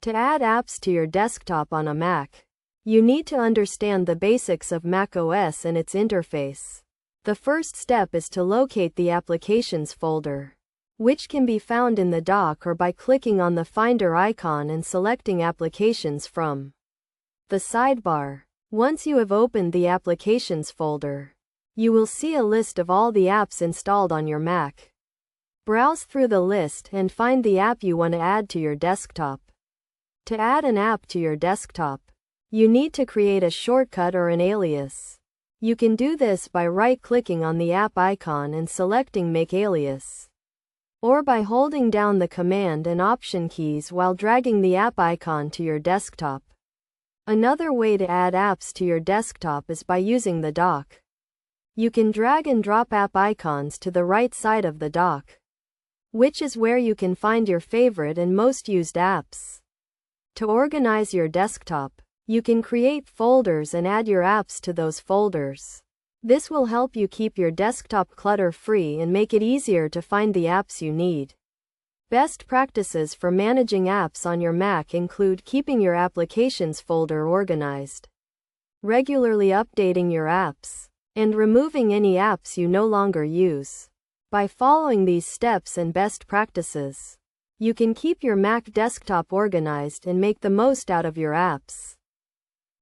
To add apps to your desktop on a Mac, you need to understand the basics of macOS and its interface. The first step is to locate the Applications folder, which can be found in the dock or by clicking on the Finder icon and selecting Applications from the sidebar. Once you have opened the Applications folder, you will see a list of all the apps installed on your Mac. Browse through the list and find the app you want to add to your desktop. To add an app to your desktop, you need to create a shortcut or an alias. You can do this by right-clicking on the app icon and selecting Make Alias, or by holding down the Command and Option keys while dragging the app icon to your desktop. Another way to add apps to your desktop is by using the dock. You can drag and drop app icons to the right side of the dock, which is where you can find your favorite and most used apps. To organize your desktop, you can create folders and add your apps to those folders. This will help you keep your desktop clutter-free and make it easier to find the apps you need. Best practices for managing apps on your Mac include keeping your Applications folder organized, regularly updating your apps, and removing any apps you no longer use. By following these steps and best practices, you can keep your Mac desktop organized and make the most out of your apps.